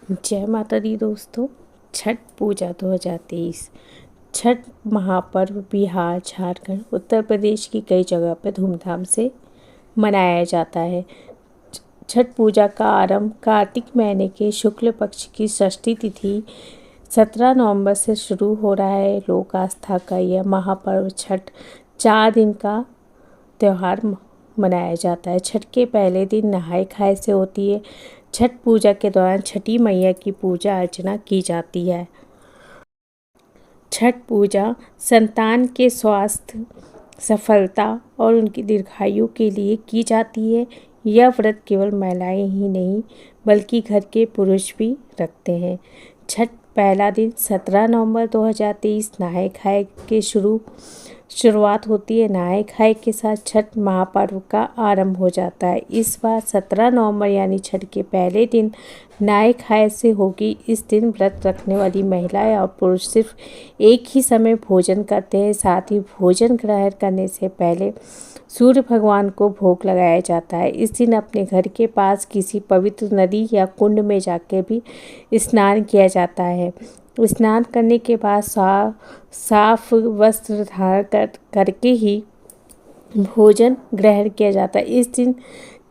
जय माता दी दोस्तों। छठ पूजा 2023 छठ महापर्व बिहार, झारखंड, उत्तर प्रदेश की कई जगह पर धूमधाम से मनाया जाता है। छठ पूजा का आरंभ कार्तिक महीने के शुक्ल पक्ष की षष्ठी तिथि 17 नवंबर से शुरू हो रहा है। लोक आस्था का यह महापर्व छठ 4 दिन का त्यौहार मनाया जाता है। छठ के पहले दिन नहाय खाए से होती है। छठ पूजा के दौरान छठी मैया की पूजा अर्चना की जाती है। छठ पूजा संतान के स्वास्थ्य, सफलता और उनकी दीर्घायु के लिए की जाती है। यह व्रत केवल महिलाएं ही नहीं बल्कि घर के पुरुष भी रखते हैं। छठ पहला दिन 17 नवंबर 2023 नहाय खाए के शुरुआत होती है। नहाय खाए के साथ छठ महापर्व का आरंभ हो जाता है। इस बार 17 नवंबर यानी छठ के पहले दिन नहाय खाए से होगी। इस दिन व्रत रखने वाली महिलाएं और पुरुष सिर्फ एक ही समय भोजन करते हैं। साथ ही भोजन ग्रहण करने से पहले सूर्य भगवान को भोग लगाया जाता है। इस दिन अपने घर के पास किसी पवित्र नदी या कुंड में जाकर भी स्नान किया जाता है। स्नान करने के बाद साफ वस्त्र धारण करके ही भोजन ग्रहण किया जाता है। इस दिन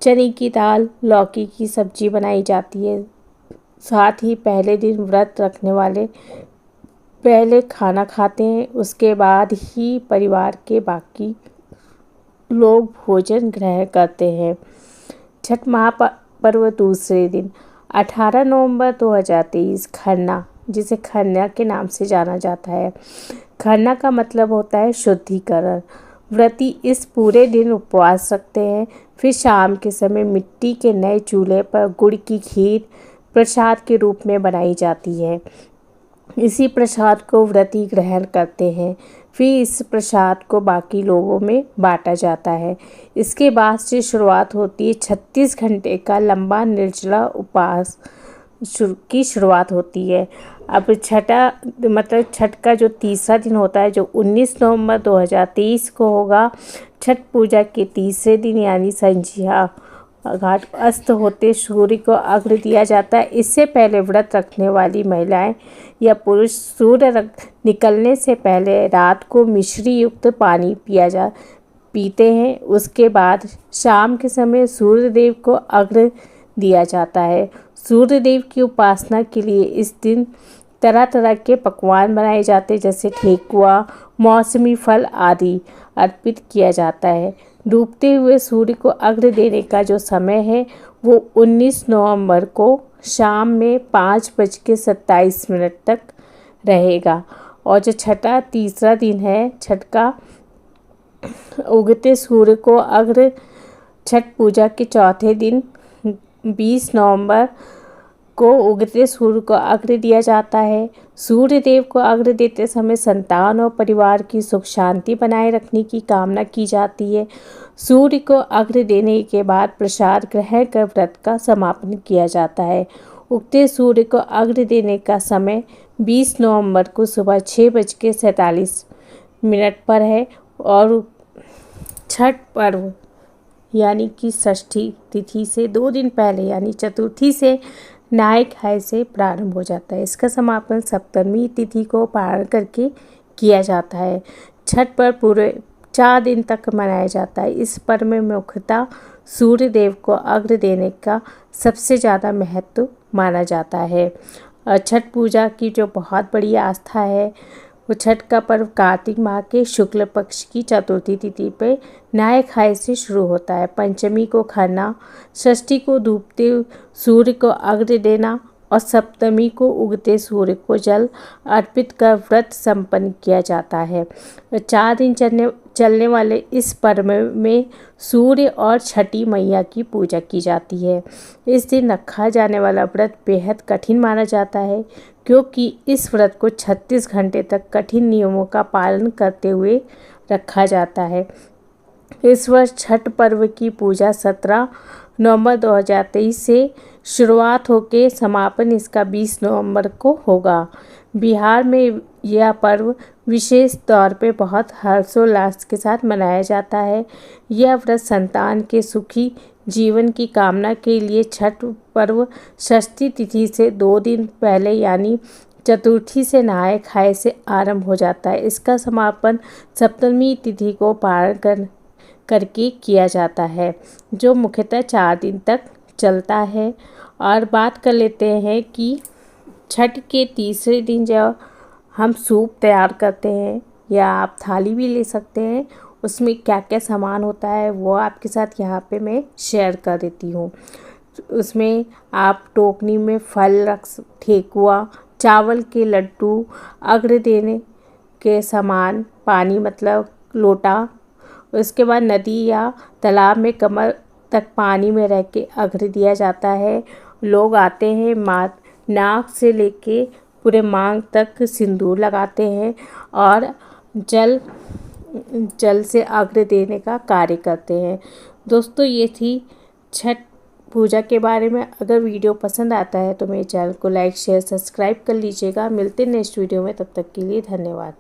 चने की दाल, लौकी की सब्जी बनाई जाती है। साथ ही पहले दिन व्रत रखने वाले पहले खाना खाते हैं, उसके बाद ही परिवार के बाकी लोग भोजन ग्रहण करते हैं। छठ महापर्व दूसरे दिन 18 नवंबर 2023 खरना, जिसे खरना के नाम से जाना जाता है। खरना का मतलब होता है शुद्धिकरण। व्रती इस पूरे दिन उपवास रखते हैं। फिर शाम के समय मिट्टी के नए चूल्हे पर गुड़ की खीर प्रसाद के रूप में बनाई जाती है। इसी प्रसाद को व्रती ग्रहण करते हैं। फिर इस प्रसाद को बाकी लोगों में बांटा जाता है। इसके बाद से शुरुआत होती है 36 घंटे का लंबा निर्जला उपवास की शुरुआत होती है। अब छठ का जो तीसरा दिन होता है, जो 19 नवंबर 2023 को होगा। छठ पूजा के तीसरे दिन यानी संध्या घाट अस्त होते सूर्य को अर्घ्य दिया जाता है। इससे पहले व्रत रखने वाली महिलाएं या पुरुष सूर्य निकलने से पहले रात को मिश्री युक्त पानी पीते हैं। उसके बाद शाम के समय सूर्य देव को अर्घ्य दिया जाता है। सूर्य देव की उपासना के लिए इस दिन तरह तरह के पकवान बनाए जाते हैं, जैसे ठेकुआ, मौसमी फल आदि अर्पित किया जाता है। डूबते हुए सूर्य को अर्घ्य देने का जो समय है वो 19 नवंबर को शाम में 5:27 तक रहेगा। और जो तीसरा दिन है छठ का, उगते सूर्य को अर्घ्य छठ पूजा के चौथे दिन 20 नवंबर को उगते सूर्य को अर्घ्य दिया जाता है। सूर्य देव को अर्घ्य देते समय संतान और परिवार की सुख शांति बनाए रखने की कामना की जाती है। सूर्य को अर्घ्य देने के बाद प्रसाद ग्रहण कर व्रत का समापन किया जाता है। उगते सूर्य को अर्घ्य देने का समय 20 नवंबर को सुबह 6:47 पर है। और छठ पर्व यानी कि षष्ठी तिथि से 2 दिन पहले यानी चतुर्थी से नहाय खाए से प्रारंभ हो जाता है। इसका समापन सप्तमी तिथि को पारण करके किया जाता है। छठ पर पूरे 4 दिन तक मनाया जाता है। इस पर्व में मुख्यतः सूर्य देव को अर्घ्य देने का सबसे ज़्यादा महत्व माना जाता है। छठ पूजा की जो बहुत बड़ी आस्था है, वो छठ का पर्व कार्तिक माह के शुक्ल पक्ष की चतुर्थी तिथि पे नहाय खाए से शुरू होता है। पंचमी को खरना, षष्ठी को डूबते सूर्य को अर्घ्य देना और सप्तमी को उगते सूर्य को जल अर्पित कर व्रत संपन्न किया जाता है। 4 दिन चलने वाले इस पर्व में सूर्य और छठी मैया की पूजा की जाती है। इस दिन रखा जाने वाला व्रत बेहद कठिन माना जाता है, क्योंकि इस व्रत को 36 घंटे तक कठिन नियमों का पालन करते हुए रखा जाता है। इस वर्ष छठ पर्व की पूजा 17 नवंबर 2023 से शुरुआत होकर समापन इसका 20 नवंबर को होगा। बिहार में यह पर्व विशेष तौर पे बहुत हर्षोल्लास के साथ मनाया जाता है। यह व्रत संतान के सुखी जीवन की कामना के लिए छठ पर्व षष्ठी तिथि से 2 दिन पहले यानी चतुर्थी से नहाय खाए से आरंभ हो जाता है। इसका समापन सप्तमी तिथि को पारण करके किया जाता है, जो मुख्यतः 4 दिन तक चलता है। और बात कर लेते हैं कि छठ के तीसरे दिन जब हम सूप तैयार करते हैं, या आप थाली भी ले सकते हैं, उसमें क्या क्या सामान होता है वो आपके साथ यहाँ पे मैं शेयर कर देती हूँ। उसमें आप टोकनी में फल रख, ठेकुआ, चावल के लड्डू, अर्घ्य देने के सामान, पानी मतलब लोटा, उसके बाद नदी या तालाब में कमर तक पानी में रह के अर्घ्य दिया जाता है। लोग आते हैं, नाक से लेके पूरे मांग तक सिंदूर लगाते हैं और जल से अर्घ्य देने का कार्य करते हैं। दोस्तों, ये थी छठ पूजा के बारे में। अगर वीडियो पसंद आता है तो मेरे चैनल को लाइक शेयर सब्सक्राइब कर लीजिएगा। मिलते हैं नेक्स्ट वीडियो में, तब तक के लिए धन्यवाद।